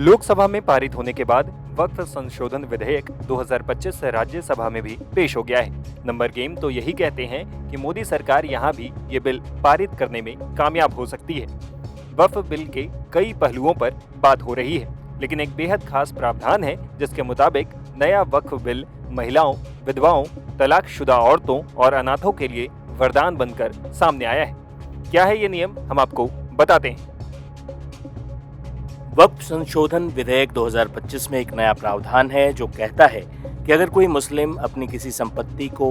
लोकसभा में पारित होने के बाद वक्फ संशोधन विधेयक 2025 राज्यसभा में भी पेश हो गया है। नंबर गेम तो यही कहते हैं कि मोदी सरकार यहाँ भी ये बिल पारित करने में कामयाब हो सकती है। वक्फ बिल के कई पहलुओं पर बात हो रही है, लेकिन एक बेहद खास प्रावधान है जिसके मुताबिक नया वक्फ बिल महिलाओं, विधवाओं, तलाकशुदा औरतों और अनाथों के लिए वरदान बनकर सामने आया है। क्या है ये नियम, हम आपको बताते हैं। वक्फ संशोधन विधेयक 2025 में एक नया प्रावधान है जो कहता है कि अगर कोई मुस्लिम अपनी किसी संपत्ति को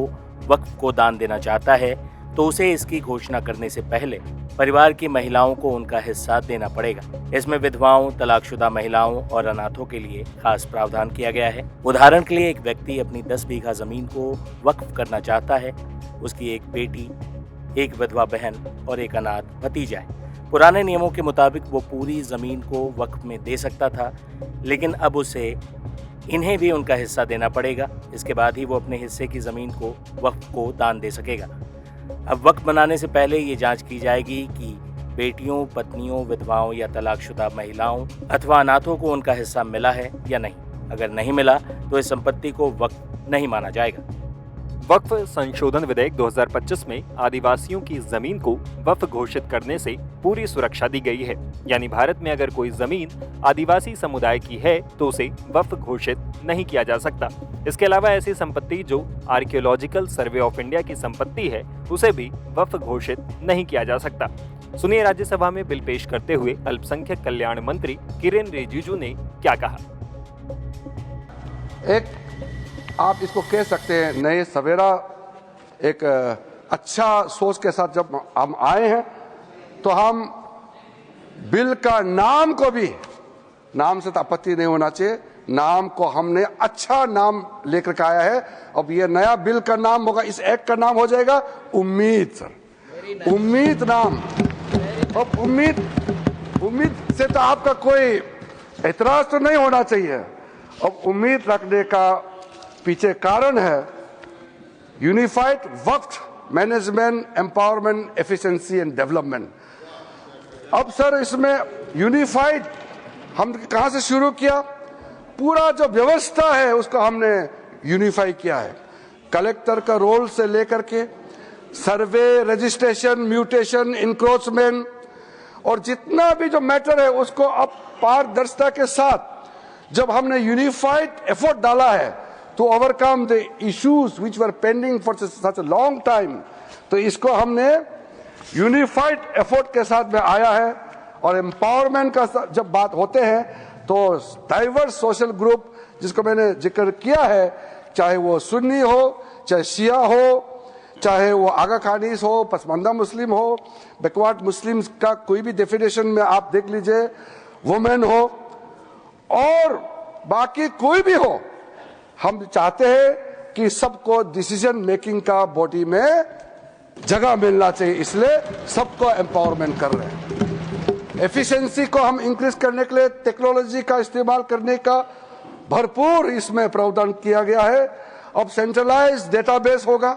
वक्फ को दान देना चाहता है तो उसे इसकी घोषणा करने से पहले परिवार की महिलाओं को उनका हिस्सा देना पड़ेगा। इसमें विधवाओं, तलाकशुदा महिलाओं और अनाथों के लिए खास प्रावधान किया गया है। उदाहरण के लिए एक व्यक्ति अपनी 10 बीघा जमीन को वक्फ करना चाहता है। उसकी एक बेटी, एक विधवा बहन और एक अनाथ भतीजा है। पुराने नियमों के मुताबिक वो पूरी जमीन को वक्फ में दे सकता था, लेकिन अब उसे इन्हें भी उनका हिस्सा देना पड़ेगा। इसके बाद ही वो अपने हिस्से की जमीन को वक्फ को दान दे सकेगा। अब वक्फ बनाने से पहले ये जांच की जाएगी कि बेटियों, पत्नियों, विधवाओं या तलाकशुदा महिलाओं अथवा अनाथों को उनका हिस्सा मिला है या नहीं। अगर नहीं मिला तो इस संपत्ति को वक्फ नहीं माना जाएगा। वक्फ संशोधन विधेयक 2025 में आदिवासियों की जमीन को वक्फ घोषित करने से पूरी सुरक्षा दी गई है। यानी भारत में अगर कोई जमीन आदिवासी समुदाय की है तो उसे वक्फ घोषित नहीं किया जा सकता। इसके अलावा ऐसी संपत्ति जो आर्कियोलॉजिकल सर्वे ऑफ इंडिया की संपत्ति है उसे भी वक्फ घोषित नहीं किया जा सकता। सुनिए राज्यसभा में बिल पेश करते हुए अल्पसंख्यक कल्याण मंत्री किरेन रिजिजू ने क्या कहा। एक आप इसको कह सकते हैं नए सवेरा, एक अच्छा सोच के साथ जब हम आए हैं तो हम बिल का नाम को भी, नाम से तो आपत्ति नहीं होना चाहिए, नाम को हमने अच्छा नाम लेकर के आया है। अब ये नया बिल का नाम होगा, इस एक्ट का नाम हो जाएगा उम्मीद। सर उम्मीद नाम। अब उम्मीद से तो आपका कोई एतराज तो नहीं होना चाहिए। अब उम्मीद रखने का पीछे कारण है unified Waqf management, empowerment, efficiency and development. अब सर इसमें यूनिफाइड हम कहां से शुरू किया, पूरा जो व्यवस्था है उसको हमने यूनिफाई किया है। कलेक्टर का रोल से लेकर के सर्वे, रजिस्ट्रेशन, म्यूटेशन, इंक्रोचमेंट और जितना भी जो मैटर है उसको अब पारदर्शिता के साथ जब हमने यूनिफाइड एफर्ट डाला है to overcome the issues which were pending for such a long time, तो इसको हमने यूनिफाइड एफर्ट के साथ में आया है। और एम्पावरमेंट का जब बात होते हैं तो डाइवर्स सोशल ग्रुप जिसको मैंने जिक्र किया है, चाहे वो सुन्नी हो, चाहे शिया हो, चाहे वो आगा खानीस हो, पसमानदा मुस्लिम हो, बैकवर्ड मुस्लिम्स का कोई भी डेफिनेशन में आप देख लीजिए, वुमेन हो और बाकी कोई भी हो, हम चाहते हैं कि सबको डिसीजन मेकिंग का बॉडी में जगह मिलना चाहिए, इसलिए सबको एम्पावरमेंट कर रहे हैं। एफिशिएंसी को हम इंक्रीज करने के लिए टेक्नोलॉजी का इस्तेमाल करने का भरपूर इसमें प्रावधान किया गया है। अब सेंट्रलाइज्ड डेटाबेस होगा,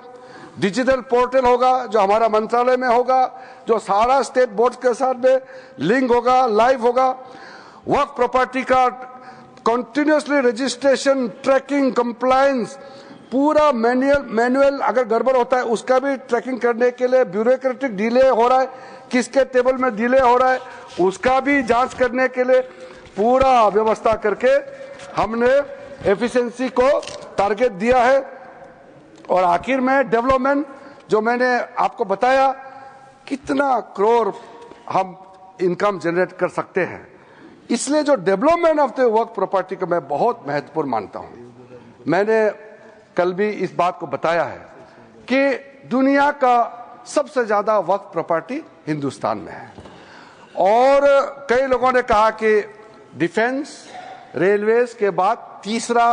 डिजिटल पोर्टल होगा जो हमारा मंत्रालय में होगा, जो सारा स्टेट बोर्ड के साथ में लिंक होगा, लाइव होगा। वक्फ प्रॉपर्टी का कंटिन्यूसली रजिस्ट्रेशन, ट्रैकिंग, कंप्लायंस, पूरा मैनुअल अगर गड़बड़ होता है उसका भी ट्रैकिंग करने के लिए ब्यूरोक्रेटिक डिले हो रहा है, किसके टेबल में डिले हो रहा है उसका भी जांच करने के लिए पूरा व्यवस्था करके हमने एफिशिएंसी को टारगेट दिया है। और आखिर में डेवलपमेंट, जो मैंने आपको बताया कितना करोड़ हम इनकम जनरेट कर सकते हैं, इसलिए जो development of the Waqf property को मैं बहुत महत्वपूर्ण मानता हूं। मैंने कल भी इस बात को बताया है कि दुनिया का सबसे ज्यादा वक्फ प्रॉपर्टी हिंदुस्तान में है। और कई लोगों ने कहा कि डिफेंस, रेलवेज के बाद तीसरा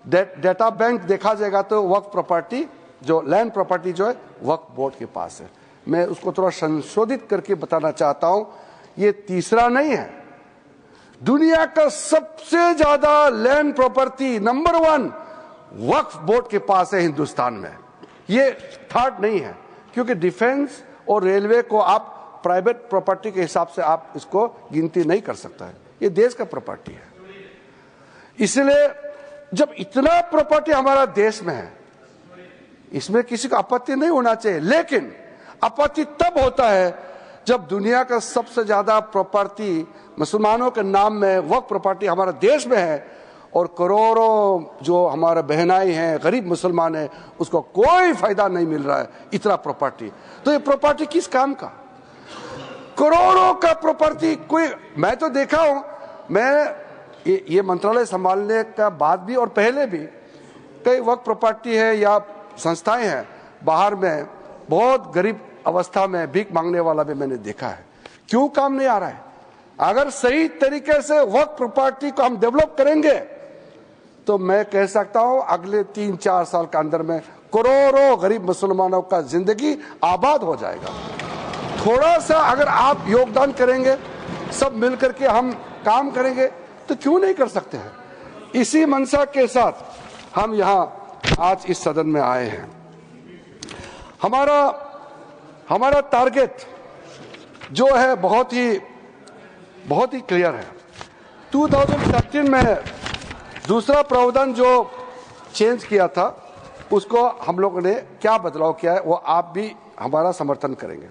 डेटा बैंक देखा जाएगा तो वक्फ प्रॉपर्टी, जो लैंड प्रॉपर्टी जो है वक्फ बोर्ड के पास है। मैं उसको थोड़ा संशोधित करके बताना चाहता हूं, ये तीसरा नहीं है, दुनिया का सबसे ज्यादा लैंड प्रॉपर्टी नंबर 1 वक्फ बोर्ड के पास है हिंदुस्तान में। ये थर्ड नहीं है, क्योंकि डिफेंस और रेलवे को आप प्राइवेट प्रॉपर्टी के हिसाब से आप इसको गिनती नहीं कर सकता है। ये देश का प्रॉपर्टी है। इसलिए जब इतना प्रॉपर्टी हमारा देश में है, इसमें किसी को आपत्ति नहीं होना चाहिए, लेकिन आपत्ति तब होता है जब दुनिया का सबसे ज्यादा प्रॉपर्टी मुसलमानों के नाम में वक्फ प्रॉपर्टी हमारे देश में है और करोड़ों जो हमारे बहनाई हैं, गरीब मुसलमान हैं, उसको कोई फायदा नहीं मिल रहा है इतना प्रॉपर्टी। तो ये प्रॉपर्टी किस काम का? करोड़ों का प्रॉपर्टी कोई, मैं तो देखा हूं, मैं ये मंत्रालय संभालने का बाद भी और पहले भी कई वक्फ प्रॉपर्टी है या संस्थाएं हैं बाहर में, बहुत गरीब अवस्था में भीख मांगने वाला भी मैंने देखा है। क्यों काम नहीं आ रहा है? अगर सही तरीके से वक्फ प्रॉपर्टी को हम डेवलप करेंगे तो मैं कह सकता हूं अगले 3-4 साल के अंदर में करोड़ों गरीब मुसलमानों का जिंदगी आबाद हो जाएगा। थोड़ा सा अगर आप योगदान करेंगे, सब मिलकर के हम काम करेंगे तो क्यों नहीं कर सकते हैं? इसी मंशा के साथ हम यहां आज इस सदन में आए हैं। हमारा टारगेट जो है बहुत ही क्लियर है। 2013 में दूसरा प्रावधान जो चेंज किया था, उसको हम लोगों ने क्या बदलाव किया है वो आप भी हमारा समर्थन करेंगे।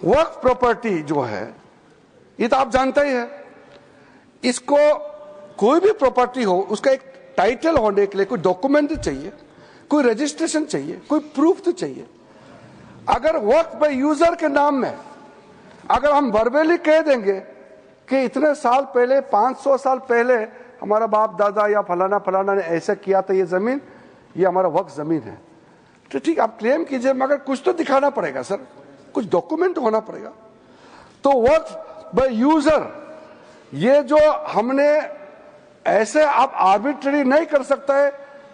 वक्फ प्रॉपर्टी जो है ये तो आप जानते ही है, इसको कोई भी प्रॉपर्टी हो उसका एक टाइटल होने के लिए कोई डॉक्यूमेंट चाहिए, कोई रजिस्ट्रेशन चाहिए, कोई प्रूफ तो चाहिए। अगर वक्फ बाय यूजर के नाम में अगर हम वर्बली कह देंगे कि इतने साल पहले, 500 साल पहले हमारा बाप दादा या फलाना ने ऐसा किया था, ये जमीन ये हमारा वक्फ जमीन है, तो ठीक आप क्लेम कीजिए, मगर कुछ तो दिखाना पड़ेगा सर, कुछ डॉक्यूमेंट होना पड़ेगा। तो वक्फ बाय यूजर ये जो हमने ऐसे आप आर्बिट्ररी नहीं कर सकता है।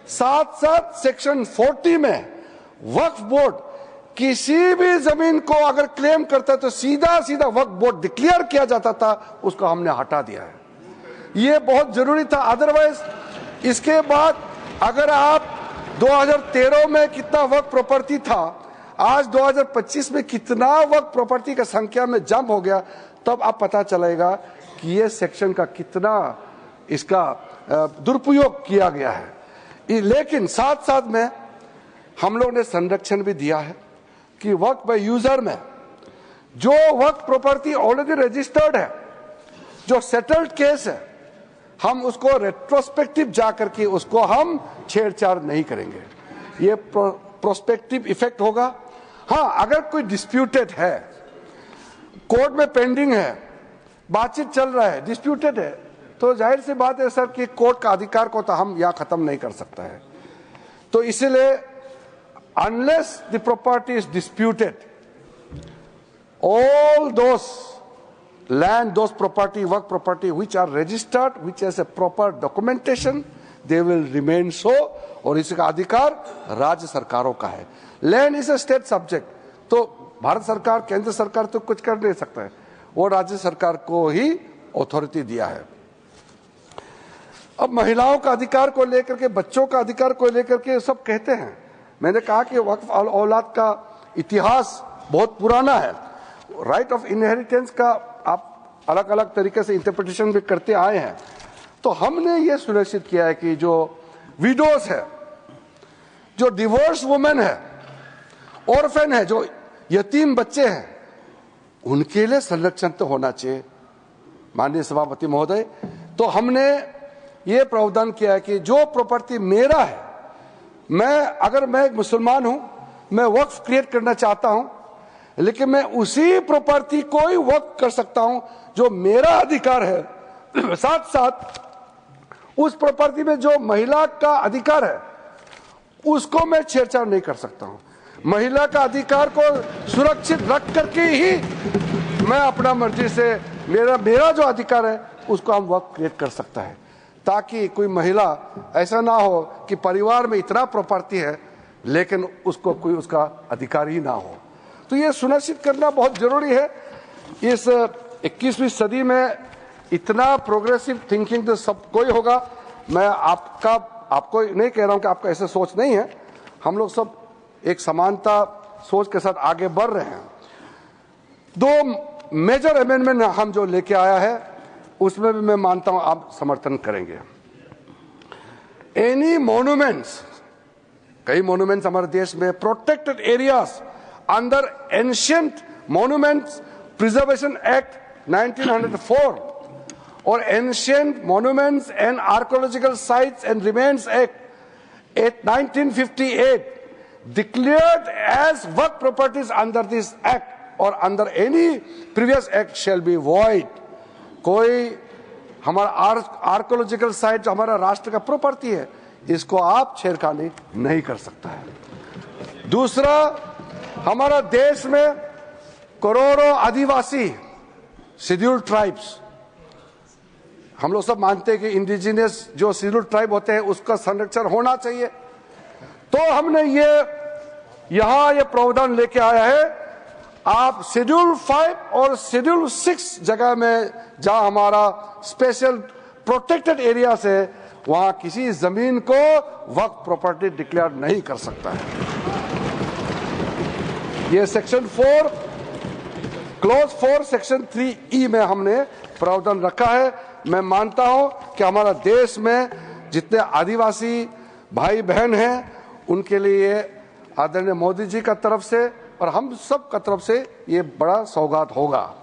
साथ साथ सेक्शन 40 में वक्फ बोर्ड किसी भी जमीन को अगर क्लेम करता है तो सीधा वक्फ बोर्ड डिक्लेयर किया जाता था, उसको हमने हटा दिया है। ये बहुत जरूरी था। अदरवाइज इसके बाद अगर आप 2013 में कितना वक्फ प्रॉपर्टी था, आज 2025 में कितना वक्फ प्रॉपर्टी का संख्या में जंप हो गया, तब आप पता चलेगा कि ये सेक्शन का कितना इसका दुरुपयोग किया गया है। लेकिन साथ साथ में हम लोग ने संरक्षण भी दिया है कि वक्फ बाय यूजर में जो वक्फ प्रॉपर्टी ऑलरेडी रजिस्टर्ड है, जो सेटल्ड केस है, हम उसको रेट्रोस्पेक्टिव जाकर के उसको हम छेड़छाड़ नहीं करेंगे। ये प्रोस्पेक्टिव इफेक्ट होगा। हाँ, अगर कोई डिस्प्यूटेड है, कोर्ट में पेंडिंग है, बातचीत चल रहा है, डिस्प्यूटेड है, तो जाहिर सी बात है सर कि कोर्ट का अधिकार को तो हम यहां खत्म नहीं कर सकता है। तो इसलिए unless the property is disputed, all those land, those property, work property which are registered, which has a proper documentation, they will remain so, और इसका अधिकार राज्य सरकारों का है। Land is a state subject, तो भारत सरकार, केंद्र सरकार तो कुछ कर नहीं सकता है, वो राज्य सरकार को ही अथॉरिटी दिया है। अब महिलाओं का अधिकार को लेकर के, बच्चों का अधिकार को लेकर के सब कहते हैं। मैंने कहा कि वक्फ औलाद का इतिहास बहुत पुराना है। राइट ऑफ इनहेरिटेंस का आप अलग अलग तरीके से इंटरप्रिटेशन भी करते आए हैं। तो हमने ये सुनिश्चित किया है कि जो विडोज है, जो डिवोर्स वुमेन है, ऑर्फन है, जो यतीम बच्चे हैं, उनके लिए संरक्षण तो होना चाहिए। माननीय सभापति महोदय, तो हमने ये प्रावधान किया है कि जो प्रॉपर्टी मेरा है, अगर मैं एक मुसलमान हूं, मैं वक्फ क्रिएट करना चाहता हूं, लेकिन मैं उसी प्रॉपर्टी को ही वक्फ कर सकता हूं जो मेरा अधिकार है। साथ साथ उस प्रॉपर्टी में जो महिला का अधिकार है उसको मैं छेड़छाड़ नहीं कर सकता हूं। महिला का अधिकार को सुरक्षित रख करके ही मैं अपना मर्जी से मेरा जो अधिकार है उसको हम वक्फ क्रिएट कर सकता है, ताकि कोई महिला ऐसा ना हो कि परिवार में इतना प्रॉपर्टी है लेकिन उसको कोई उसका अधिकार ही ना हो। तो ये सुनिश्चित करना बहुत जरूरी है। इस 21वीं सदी में इतना प्रोग्रेसिव थिंकिंग तो सब कोई होगा। मैं आपको नहीं कह रहा हूं कि आपका ऐसा सोच नहीं है, हम लोग सब एक समानता सोच के साथ आगे बढ़ रहे हैं। 2 मेजर अमेंडमेंट हम जो लेके आया है उसमें भी मैं मानता हूं आप समर्थन करेंगे। एनी मॉन्यूमेंट्स, कई मॉन्यूमेंट्स हमारे देश में protected areas under ancient monuments preservation act 1904 और ancient monuments and archaeological sites and remains act 1958 declared as work properties under this act or under any previous act shall be void। कोई हमारा archaeological site जो हमारा राष्ट्र का property है, इसको आप छेड़खानी नहीं कर सकता है। दूसरा, हमारा देश में करोड़ों आदिवासी शेड्यूल्ड ट्राइब्स, हम लोग सब मानते हैं कि इंडिजिनियस जो शेड्यूल्ड ट्राइब होते हैं उसका संरक्षण होना चाहिए। तो हमने यहां ये प्रावधान लेके आया है, आप शेड्यूल 5 और शेड्यूल 6 जगह में जहां हमारा स्पेशल प्रोटेक्टेड एरिया है वहां किसी जमीन को वक्फ प्रॉपर्टी डिक्लेयर नहीं कर सकता है। ये सेक्शन 4 क्लॉज 4 सेक्शन 3E में हमने प्रावधान रखा है। मैं मानता हूं कि हमारा देश में जितने आदिवासी भाई बहन हैं उनके लिए आदरणीय मोदी जी का तरफ से और हम सब का तरफ से ये बड़ा सौगात होगा।